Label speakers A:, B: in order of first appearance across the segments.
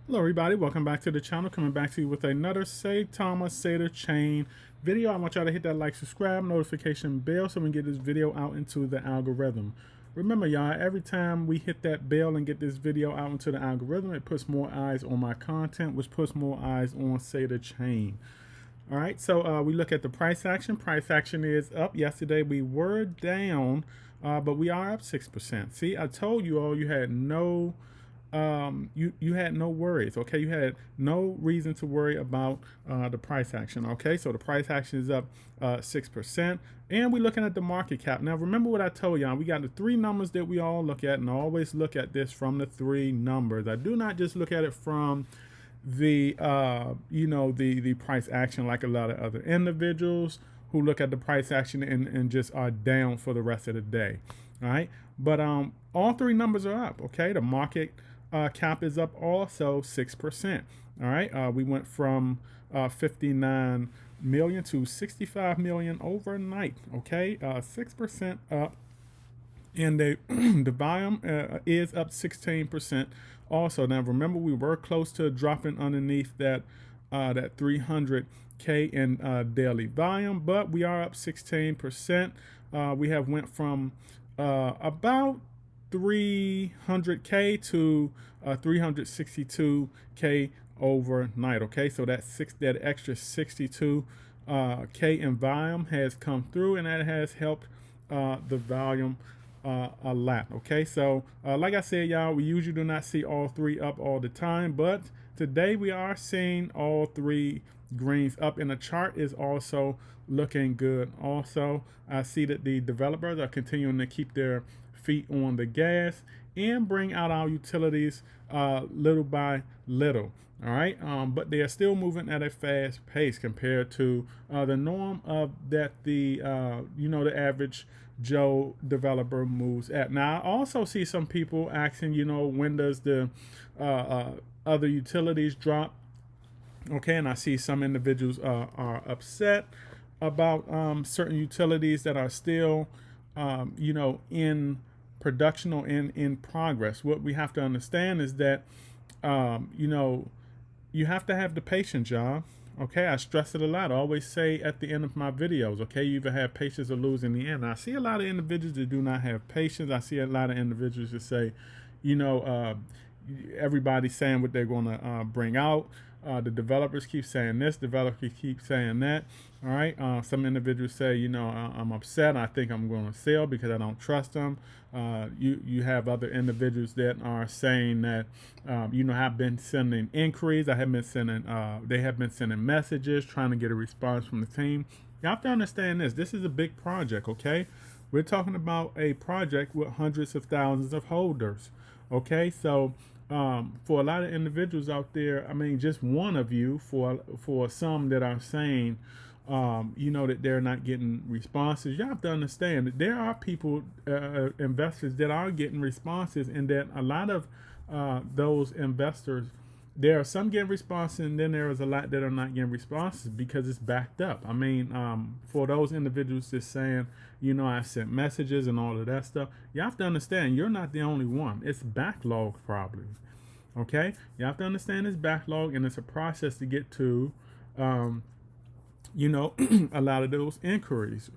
A: Hello everybody, welcome back to the channel. Coming back to you with another Saitama Saitachain video. I want y'all to hit that like, subscribe, notification bell so we can get this video out into the algorithm. Remember y'all, every time we hit that bell and get this video out into the algorithm, it puts more eyes on my content, which puts more eyes on Saitachain. All right, so we look at the price action. Price action is up. Yesterday we were down, but we are up 6%. See, I told you all you had no you had no worries. Okay, you had no reason to worry about the price action. Okay, so the price action is up 6%, and we're looking at the market cap. Now remember what I told y'all, we got the three numbers that we all look at, and I always look at this from the three numbers. I do not just look at it from the the price action like a lot of other individuals who look at the price action and just are down for the rest of the day. All right, but all three numbers are up. Okay, the market cap is up also 6%. All right, we went from 59 million to 65 million overnight. Okay, 6% up, and the the volume is up 16% also. Now remember, we were close to dropping underneath that 300k in daily volume, but we are up 16%. We have went from about 300k to 362k overnight. Okay, so that extra 62 k in volume has come through, and that has helped the volume a lot. Okay, so like I said, y'all, we usually do not see all three up all the time, but today we are seeing all three greens up, and the chart is also looking good. Also, I see that the developers are continuing to keep their feet on the gas and bring out our utilities little by little. All right, but they are still moving at a fast pace compared to the norm of that the the average Joe developer moves at. Now I also see some people asking, when does the other utilities drop? Okay, and I see some individuals are upset about certain utilities that are still in production or in progress. What we have to understand is that you have to have the patience, y'all. Okay, I stress it a lot. I always say at the end of my videos, okay, you either have patience or lose in the end. I see a lot of individuals that do not have patience. I see a lot of individuals that say, everybody's saying what they're going to bring out. The developers keep saying this, developers keep saying that. All right. Some individuals say, I'm upset. I think I'm going to sell because I don't trust them. You have other individuals that are saying that, I've been sending inquiries. I have been sending, they have been sending messages trying to get a response from the team. You have to understand this. This is a big project. Okay. We're talking about a project with hundreds of thousands of holders. Okay. So, for a lot of individuals out there, I mean, just one of you, for some that are saying, that they're not getting responses, you have to understand that there are people, investors that are getting responses, and that a lot of those investors, there are some getting responses, and then there is a lot that are not getting responses because it's backed up. I mean, for those individuals just saying, I sent messages and all of that stuff, you have to understand you're not the only one. It's backlog probably. Okay, you have to understand it's backlog, and it's a process to get to, a lot of those inquiries.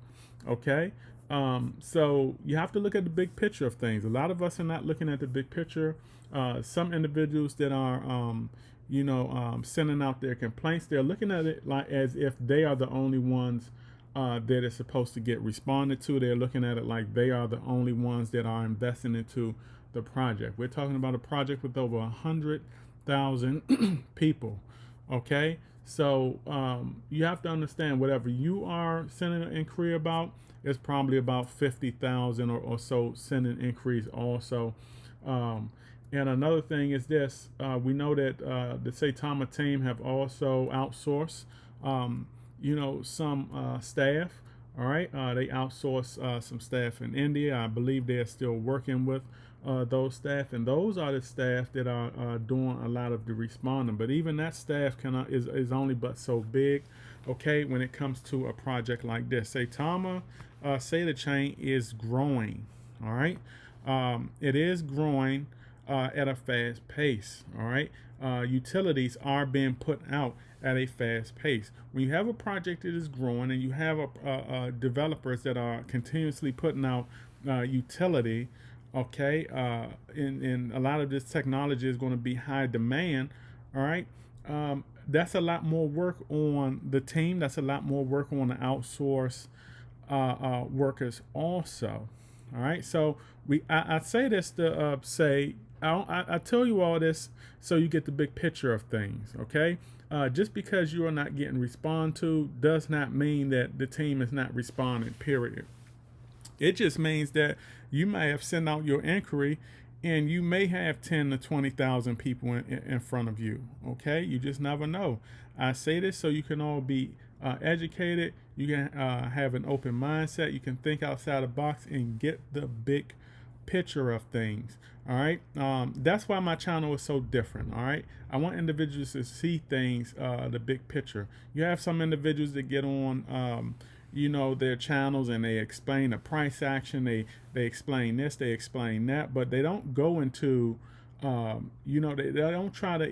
A: Okay, so you have to look at the big picture of things. A lot of us are not looking at the big picture. Some individuals that are, sending out their complaints, they're looking at it like as if they are the only ones that is supposed to get responded to. They're looking at it like they are the only ones that are investing into the project. We're talking about a project with over 100,000 people. Okay, so you have to understand whatever you are sending an inquiry about, it's probably about 50,000 or so sending inquiries also. And another thing is this: we know that the Saitama team have also outsourced, some staff. All right, they outsource some staff in India. I believe they are still working with those staff, and those are the staff that are doing a lot of the responding. But even that staff is only but so big. Okay, when it comes to a project like this, Saitama Saitachain is growing. All right, it is growing. at a fast pace. All right, utilities are being put out at a fast pace. When you have a project that is growing and you have developers that are continuously putting out utility, okay, and a lot of this technology is going to be high demand. All right, that's a lot more work on the team. That's a lot more work on the outsource workers also. All right, so I say this to say I tell you all this so you get the big picture of things. Okay, just because you are not getting responded to does not mean that the team is not responding. Period. It just means that you may have sent out your inquiry and you may have 10 to 20,000 people in front of you. Okay, you just never know. I say this so you can all be educated. You can have an open mindset. You can think outside the box and get the big picture of things. All right, that's why my channel is so different. All right, I want individuals to see things, the big picture. You have some individuals that get on their channels and they explain the price action, they explain this, they explain that, but they don't go into they don't try to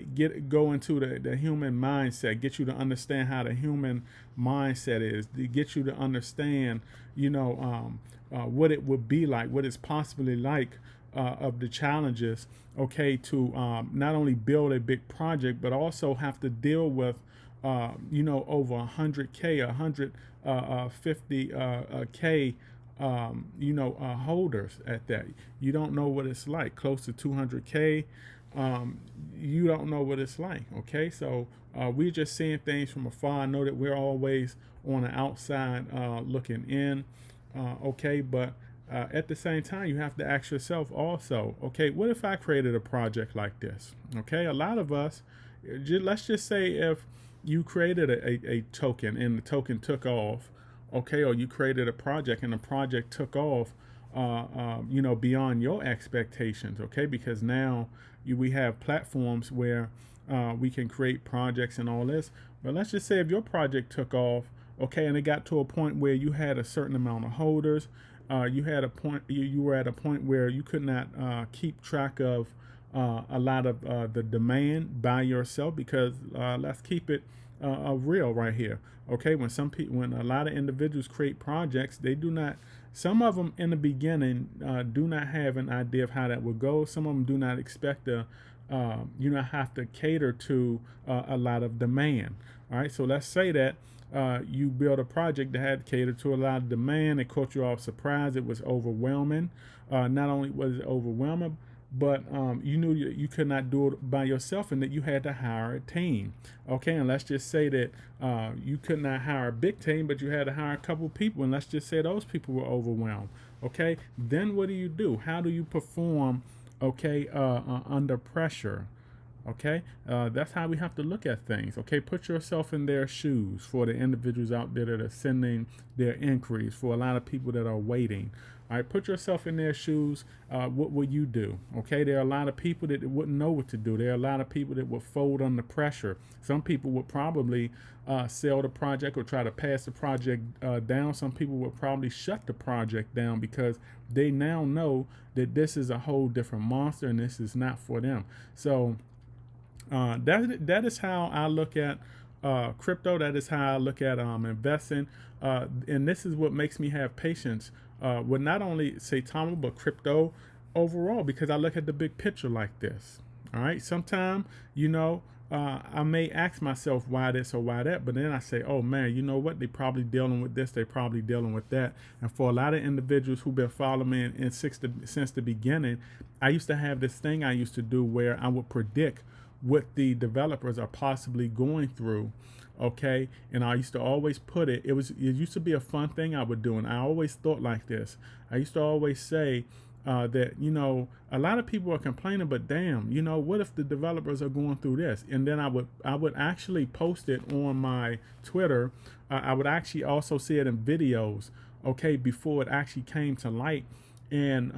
A: go into the human mindset, get you to understand how the human mindset is, to get you to understand what it would be like, what it's possibly like, of the challenges, okay, to not only build a big project but also have to deal with over 100K, 150K, holders at that. You don't know what it's like. Close to 200K, you don't know what it's like. Okay, so we're just seeing things from afar. I know that we're always on the outside looking in. Okay, but at the same time, you have to ask yourself also, okay, what if I created a project like this? Okay, a lot of us, let's just say if you created a token and the token took off, okay, or you created a project and the project took off, beyond your expectations, okay, because now we have platforms where we can create projects and all this. But let's just say if your project took off, okay, and it got to a point where you had a certain amount of holders, you were at a point where you could not keep track of a lot of the demand by yourself, because let's keep it real right here. Okay, when a lot of individuals create projects, they do not. Some of them in the beginning do not have an idea of how that would go. Some of them do not expect to, have to cater to a lot of demand. All right, so let's say that you build a project that had to cater to a lot of demand. It caught you off surprise. It was overwhelming. Not only was it overwhelming, but you knew you could not do it by yourself and that you had to hire a team. Okay, and let's just say that you could not hire a big team, but you had to hire a couple people, and let's just say those people were overwhelmed. Okay, then what do? How do you perform, okay, under pressure? Okay, that's how we have to look at things. Okay, put yourself in their shoes for the individuals out there that are sending their inquiries, for a lot of people that are waiting. All right, put yourself in their shoes. What would you do? Okay, there are a lot of people that wouldn't know what to do. There are a lot of people that would fold under pressure. Some people would probably sell the project or try to pass the project down. Some people would probably shut the project down because they now know that this is a whole different monster and this is not for them. So that is how I look at crypto. That is how I look at investing. And this is what makes me have patience with not only Saitama but crypto overall, because I look at the big picture like this. All right. Sometimes, I may ask myself why this or why that, but then I say, oh man, you know what? They probably dealing with this. They probably dealing with that. And for a lot of individuals who've been following me since the beginning, I used to have this thing I used to do where I would predict what the developers are possibly going through. Okay, and I used to always put it used to be a fun thing I would do, and I always thought like this. I used to always say that a lot of people are complaining, but damn, what if the developers are going through this? And then I would actually post it on my Twitter. I would actually also see it in videos, okay, before it actually came to light, and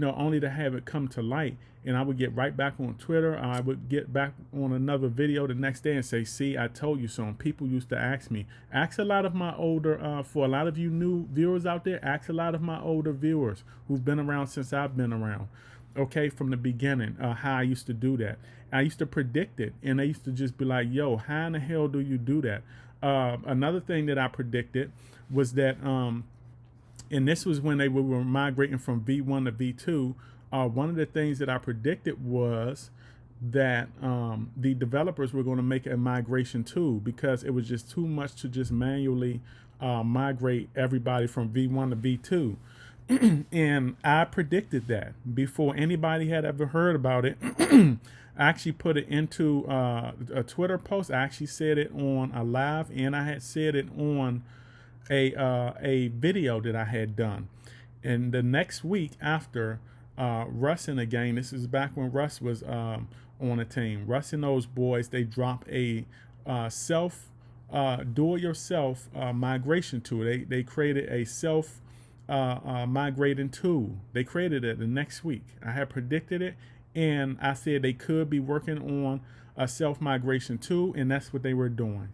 A: only to have it come to light. And I would get right back on Twitter. I would get back on another video the next day and say, see, I told you so. And people used to ask me. Ask a lot of my older, for a lot of you new viewers out there, ask a lot of my older viewers who've been around since I've been around. okay, from the beginning, how I used to do that. I used to predict it, and I used to just be like, yo, how in the hell do you do that? Another thing that I predicted was that, and this was when they were migrating from V1 to V2. One of the things that I predicted was that the developers were going to make a migration tool, because it was just too much to just manually migrate everybody from V1 to V2. And I predicted that before anybody had ever heard about it. I actually put it into a Twitter post. I actually said it on a live, and I had said it on a video that I had done. And the next week after, Russ in the game, this is back when Russ was on a team. Russ and those boys, they dropped a self do-it-yourself migration tool. They created a self migrating tool. They created it the next week. I had predicted it, and I said they could be working on a self migration tool, and that's what they were doing.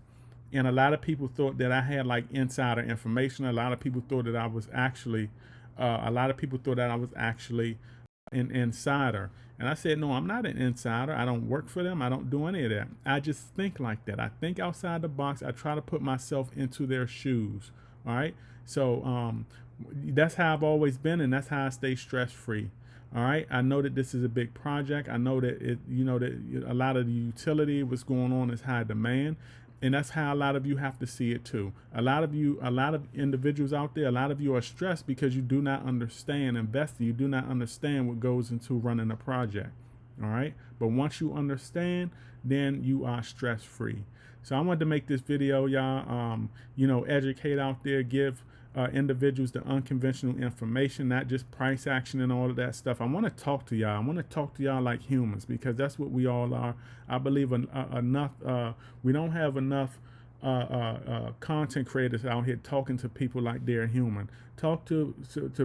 A: And a lot of people thought that I had like insider information. A lot of people thought that I was actually an insider. And I said, no, I'm not an insider. I don't work for them. I don't do any of that. I just think like that. I think outside the box. I try to put myself into their shoes. All right. So that's how I've always been, and that's how I stay stress free. All right. I know that this is a big project. I know that that a lot of the utility, what's going on, is high demand. And that's how a lot of you have to see it too. A lot of individuals out there, a lot of you are stressed because you do not understand investing. You do not understand what goes into running a project. All right. But once you understand, then you are stress free. So I wanted to make this video, y'all, educate out there, give individuals the unconventional information, not just price action and all of that stuff. I want to talk to y'all. I want to talk to y'all like humans, because that's what we all are. I believe we don't have enough content creators out here talking to people like they're human. Talk to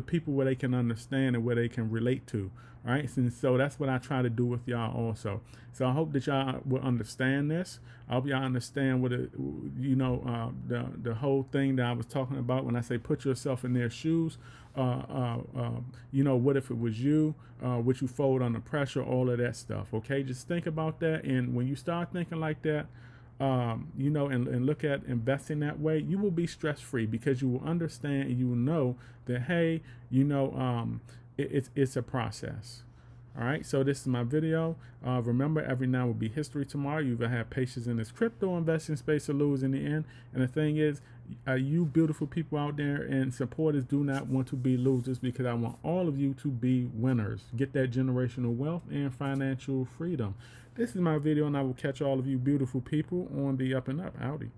A: people where they can understand and where they can relate to. Right, and so that's what I try to do with y'all also. So I hope that y'all will understand this. I hope y'all understand what the whole thing that I was talking about when I say put yourself in their shoes. What if it was you? Would you fold under pressure? All of that stuff. Okay, just think about that, and when you start thinking like that, and look at investing that way, you will be stress free, because you will understand and you will know that, hey, it's a process. All right, so this is my video. Remember, every now will be history tomorrow. You either have patience in this crypto investing space or lose in the end. And the thing is, you beautiful people out there and supporters do not want to be losers, because I want all of you to be winners. Get that generational wealth and financial freedom. This is my video, and I will catch all of you beautiful people on the up and up. Howdy.